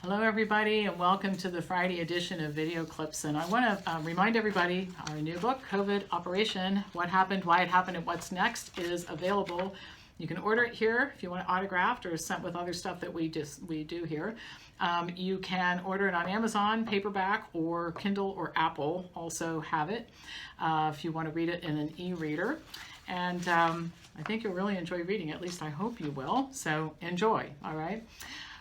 Hello everybody, and welcome to the Friday edition of Video Clips. And I want to remind everybody our new book, COVID Operation, What Happened, Why It Happened, and What's Next, is available. You can order it here if you want it autographed or sent with other stuff that we do here. You can order it on Amazon, paperback, or Kindle or Apple also have it if you want to read it in an e-reader. And I think you'll really enjoy reading it, at least I hope you will. So enjoy, all right?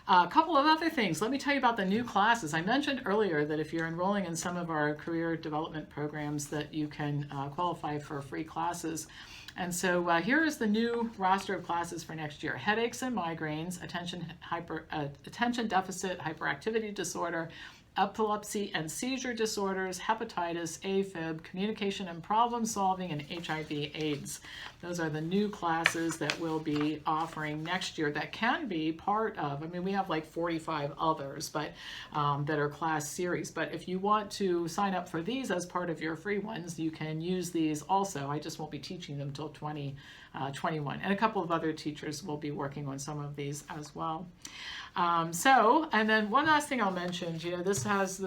A couple of other things. Let me tell you about the new classes. I mentioned earlier that if you're enrolling in some of our career development programs that you can qualify for free classes. And so here is the new roster of classes for next year. Headaches and migraines, attention deficit hyperactivity disorder, epilepsy and seizure disorders, hepatitis, AFib, communication and problem solving, and HIV/AIDS. Those are the new classes that we'll be offering next year that can be part of, I mean, we have like 45 others, but that are class series. But if you want to sign up for these as part of your free ones, you can use these also. I just won't be teaching them till 2021. And a couple of other teachers will be working on some of these as well. And then one last thing I'll mention, this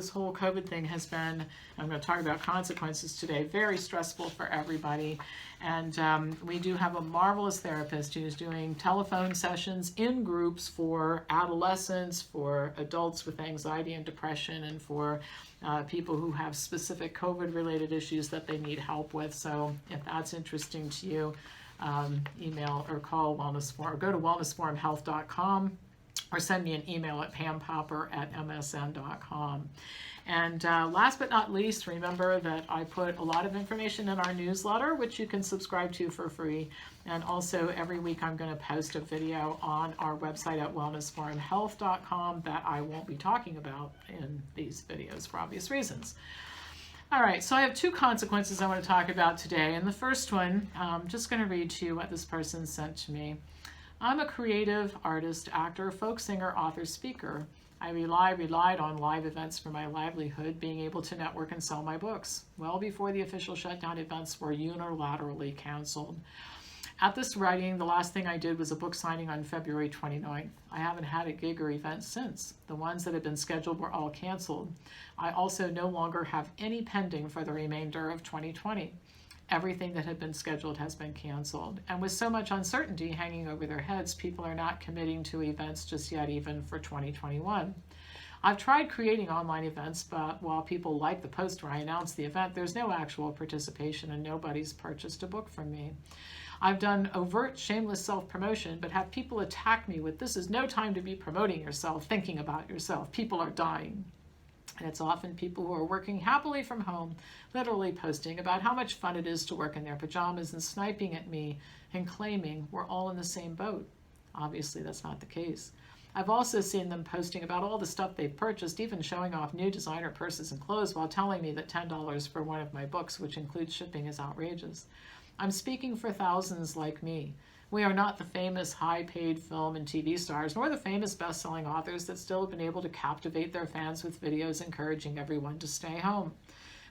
whole COVID thing has been, I'm going to talk about consequences today, very stressful for everybody. And we do have a marvelous therapist who's doing telephone sessions in groups for adolescents, for adults with anxiety and depression, and for people who have specific COVID-related issues that they need help with. So if that's interesting to you, email or call Wellness Forum, or go to WellnessForumHealth.com. or send me an email at pampopper@msn.com. And last but not least, remember that I put a lot of information in our newsletter, which you can subscribe to for free. And also every week I'm going to post a video on our website at WellnessForumHealth.com that I won't be talking about in these videos for obvious reasons. All right, so I have two consequences I want to talk about today. And the first one, I'm just going to read to you what this person sent to me. I'm a creative artist, actor, folk singer, author, speaker. I relied on live events for my livelihood, being able to network and sell my books. Well before the official shutdown, events were unilaterally canceled. At this writing, the last thing I did was a book signing on February 29th. I haven't had a gig or event since. The ones that had been scheduled were all canceled. I also no longer have any pending for the remainder of 2020. Everything that had been scheduled has been canceled. And with so much uncertainty hanging over their heads, people are not committing to events just yet, even for 2021. I've tried creating online events, but while people like the post where I announce the event, there's no actual participation and nobody's purchased a book from me. I've done overt, shameless self-promotion, but have people attack me with, "This is no time to be promoting yourself, thinking about yourself. People are dying." And it's often people who are working happily from home, literally posting about how much fun it is to work in their pajamas and sniping at me and claiming we're all in the same boat. Obviously, that's not the case. I've also seen them posting about all the stuff they've purchased, even showing off new designer purses and clothes while telling me that $10 for one of my books, which includes shipping, is outrageous. I'm speaking for thousands like me. We are not the famous high-paid film and TV stars, nor the famous best-selling authors that still have been able to captivate their fans with videos encouraging everyone to stay home.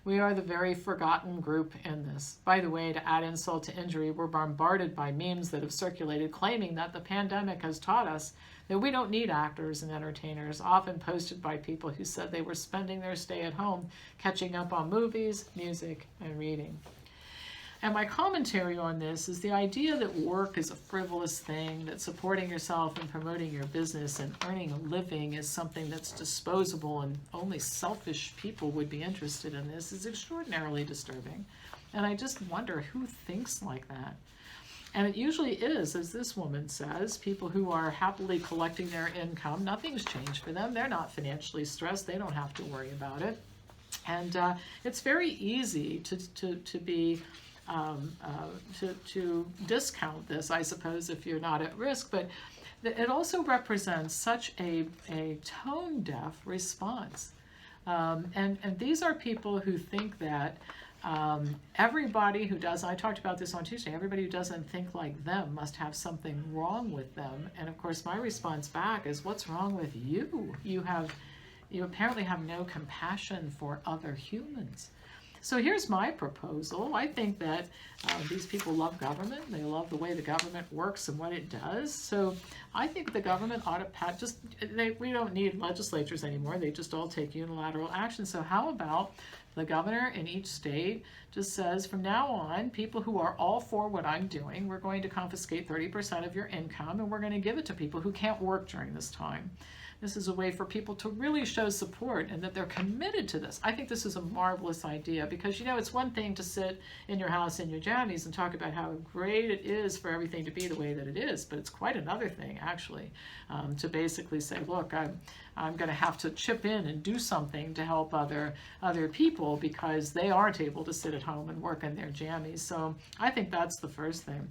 We are the very forgotten group in this. By the way, to add insult to injury, we're bombarded by memes that have circulated claiming that the pandemic has taught us that we don't need actors and entertainers, often posted by people who said they were spending their stay at home catching up on movies, music, and reading. And my commentary on this is the idea that work is a frivolous thing, that supporting yourself and promoting your business and earning a living is something that's disposable and only selfish people would be interested in this is extraordinarily disturbing. And I just wonder who thinks like that. And it usually is, as this woman says, people who are happily collecting their income. Nothing's changed for them. They're not financially stressed. They don't have to worry about it. And it's very easy to discount this, I suppose, if you're not at risk, but it also represents such a tone-deaf response. And these are people who think that everybody who does, I talked about this on Tuesday, everybody who doesn't think like them must have something wrong with them. And of course, my response back is, what's wrong with you? You apparently have no compassion for other humans. So here's my proposal. I think that these people love government. They love the way the government works and what it does. So I think the government ought to we don't need legislatures anymore. They just all take unilateral action. So how about the governor in each state just says, from now on, people who are all for what I'm doing, we're going to confiscate 30% of your income, and we're going to give it to people who can't work during this time. This is a way for people to really show support and that they're committed to this. I think this is a marvelous idea because, you know, it's one thing to sit in your house in your jammies and talk about how great it is for everything to be the way that it is, but it's quite another thing, actually, to basically say, look, I'm going to have to chip in and do something to help other people because they aren't able to sit at home and work in their jammies. So I think that's the first thing.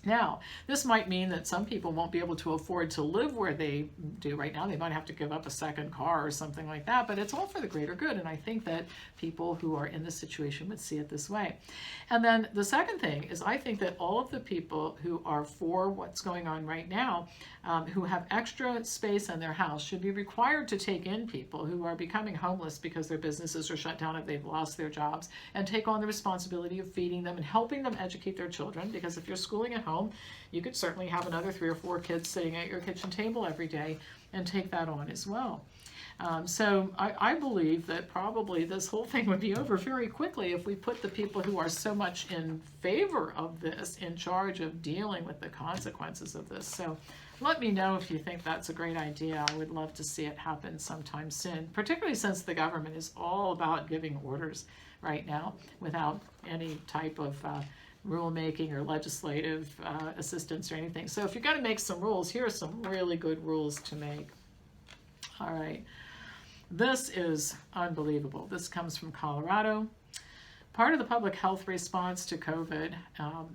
Now, this might mean that some people won't be able to afford to live where they do right now. They might have to give up a second car or something like that, but it's all for the greater good. And I think that people who are in this situation would see it this way. And then the second thing is I think that all of the people who are for what's going on right now, who have extra space in their house, should be required to take in people who are becoming homeless because their businesses are shut down if they've lost their jobs, and take on the responsibility of feeding them and helping them educate their children. Because if you're schooling at home, you could certainly have another 3 or 4 kids sitting at your kitchen table every day and take that on as well. So I believe that probably this whole thing would be over very quickly if we put the people who are so much in favor of this in charge of dealing with the consequences of this. So let me know if you think that's a great idea. I would love to see it happen sometime soon, particularly since the government is all about giving orders right now without any type of rulemaking or legislative assistance or anything. So if you're going to make some rules, here are some really good rules to make. All right. This is unbelievable. This comes from Colorado. Part of the public health response to COVID,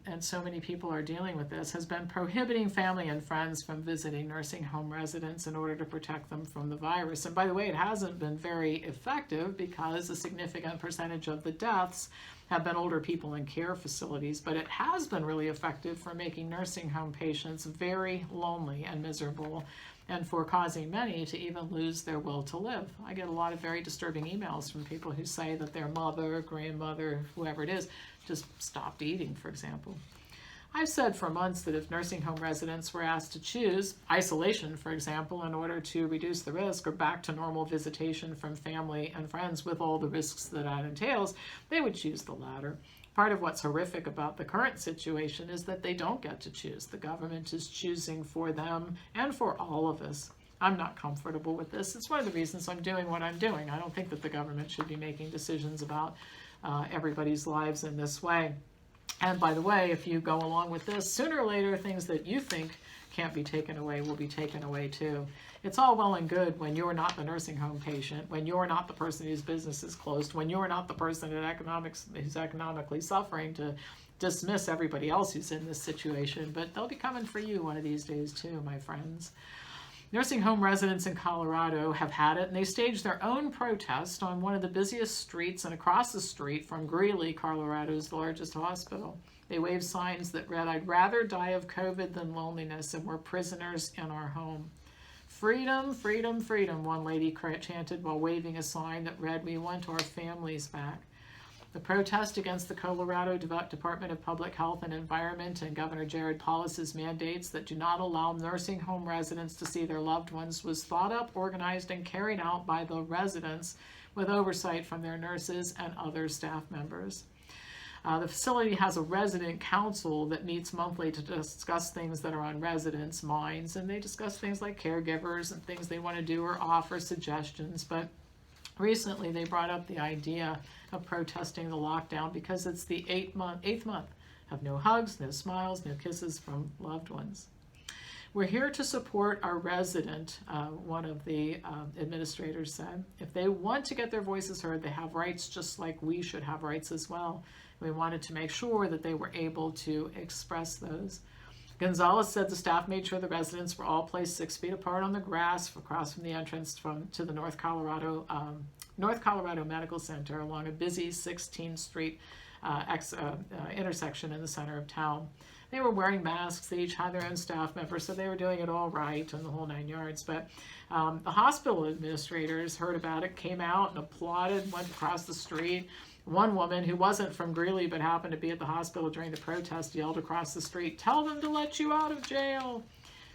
and so many people are dealing with this, has been prohibiting family and friends from visiting nursing home residents in order to protect them from the virus. And by the way, it hasn't been very effective because a significant percentage of the deaths have been older people in care facilities, but it has been really effective for making nursing home patients very lonely and miserable, and for causing many to even lose their will to live. I get a lot of very disturbing emails from people who say that their mother, grandmother, whoever it is, just stopped eating, for example. I've said for months that if nursing home residents were asked to choose isolation, for example, in order to reduce the risk, or back to normal visitation from family and friends with all the risks that entails, they would choose the latter. Part of what's horrific about the current situation is that they don't get to choose. The government is choosing for them and for all of us. I'm not comfortable with this. It's one of the reasons I'm doing what I'm doing. I don't think that the government should be making decisions about everybody's lives in this way. And by the way, if you go along with this, sooner or later, things that you think can't be taken away will be taken away too. It's all well and good when you're not the nursing home patient, when you're not the person whose business is closed, when you're not the person who's economically suffering, to dismiss everybody else who's in this situation. But they'll be coming for you one of these days too, my friends. Nursing home residents in Colorado have had it, and they staged their own protest on one of the busiest streets and across the street from Greeley, Colorado's largest hospital. They waved signs that read, "I'd rather die of COVID than loneliness, and we're prisoners in our home." Freedom, freedom, freedom, one lady chanted while waving a sign that read, "We want our families back." The protest against the Colorado Department of Public Health and Environment and Governor Jared Polis's mandates that do not allow nursing home residents to see their loved ones was thought up, organized, and carried out by the residents with oversight from their nurses and other staff members. The facility has a resident council that meets monthly to discuss things that are on residents' minds, and they discuss things like caregivers and things they want to do or offer suggestions. But recently they brought up the idea of protesting the lockdown because it's the eighth month of no hugs, no smiles, no kisses from loved ones. We're here to support our resident, one of the administrators said. If they want to get their voices heard, they have rights just like we should have rights as well. We wanted to make sure that they were able to express those. Gonzalez said the staff made sure the residents were all placed 6 feet apart on the grass across from the entrance to the North Colorado Medical Center along a busy 16th Street intersection in the center of town. They were wearing masks. They each had their own staff members, so they were doing it all right and the whole 9 yards. But the hospital administrators heard about it, came out and applauded, went across the street, One woman who wasn't from Greeley but happened to be at the hospital during the protest yelled across the street, "Tell them to let you out of jail."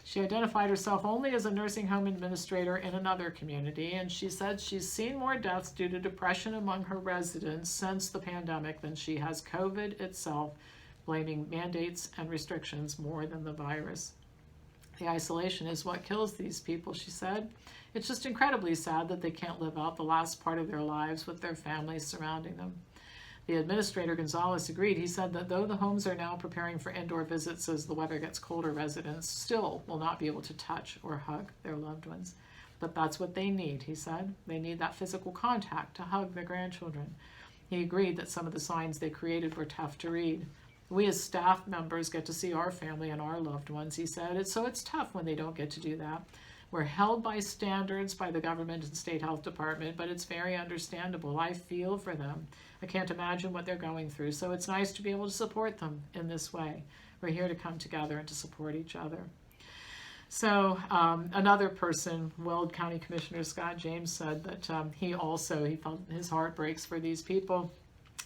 She identified herself only as a nursing home administrator in another community, and she said she's seen more deaths due to depression among her residents since the pandemic than she has COVID itself, blaming mandates and restrictions more than the virus. The isolation is what kills these people, she said. It's just incredibly sad that they can't live out the last part of their lives with their families surrounding them. The administrator, Gonzalez, agreed. He said that though the homes are now preparing for indoor visits as the weather gets colder, residents still will not be able to touch or hug their loved ones. But that's what they need, he said. They need that physical contact to hug their grandchildren. He agreed that some of the signs they created were tough to read. We as staff members get to see our family and our loved ones, he said. It's tough when they don't get to do that. We're held by standards by the government and state health department, but it's very understandable. I feel for them. I can't imagine what they're going through, so it's nice to be able to support them in this way. We're here to come together and to support each other. So another person, Weld County Commissioner Scott James, said that he felt his heart breaks for these people.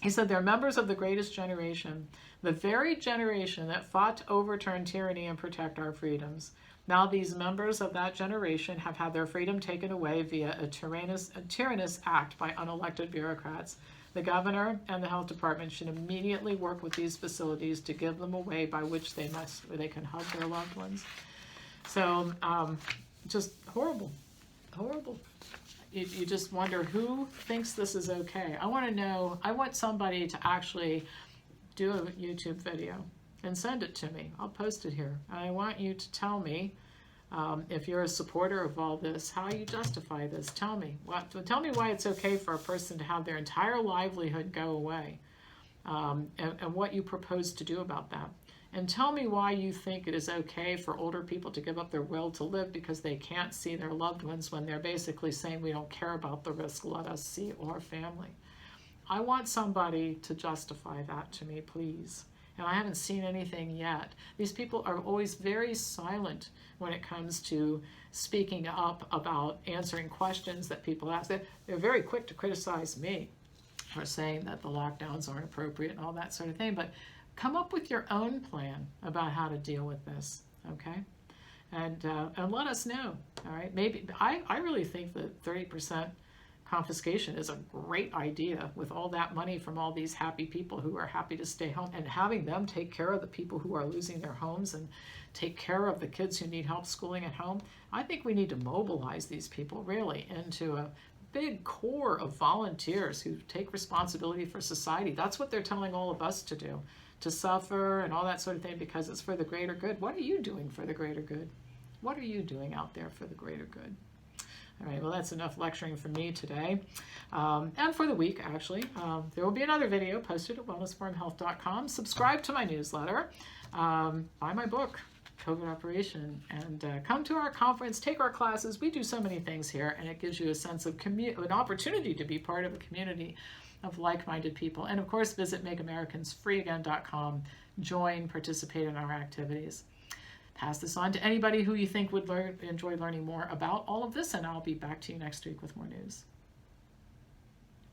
He said they're members of the greatest generation, the very generation that fought to overturn tyranny and protect our freedoms. Now these members of that generation have had their freedom taken away via a tyrannous act by unelected bureaucrats. The governor and the health department should immediately work with these facilities to give them a way by which they can hug their loved ones. So just horrible, horrible. You just wonder who thinks this is okay. I want to know, I want somebody to actually do a YouTube video and send it to me. I'll post it here. I want you to tell me, if you're a supporter of all this, how you justify this. Tell me why it's okay for a person to have their entire livelihood go away, and what you propose to do about that. And tell me why you think it is okay for older people to give up their will to live because they can't see their loved ones when they're basically saying, we don't care about the risk, let us see our family. I want somebody to justify that to me, please. And I haven't seen anything yet. These people are always very silent when it comes to speaking up about answering questions that people ask. They're very quick to criticize me for saying that the lockdowns aren't appropriate and all that sort of thing. But come up with your own plan about how to deal with this, okay? And let us know, all right? Maybe, I really think that 30% confiscation is a great idea with all that money from all these happy people who are happy to stay home, and having them take care of the people who are losing their homes and take care of the kids who need help schooling at home. I think we need to mobilize these people really into a big core of volunteers who take responsibility for society. That's what they're telling all of us to do, to suffer and all that sort of thing because it's for the greater good. What are you doing for the greater good? What are you doing out there for the greater good? All right, well, that's enough lecturing for me today. And for the week, actually. There will be another video posted at WellnessForumHealth.com. Subscribe to my newsletter. Buy my book, COVID Operation, and come to our conference, take our classes. We do so many things here, and it gives you a sense of an opportunity to be part of a community of like-minded people. And of course, visit MakeAmericansFreeAgain.com. Join, participate in our activities. Pass this on to anybody who you think would enjoy learning more about all of this, and I'll be back to you next week with more news.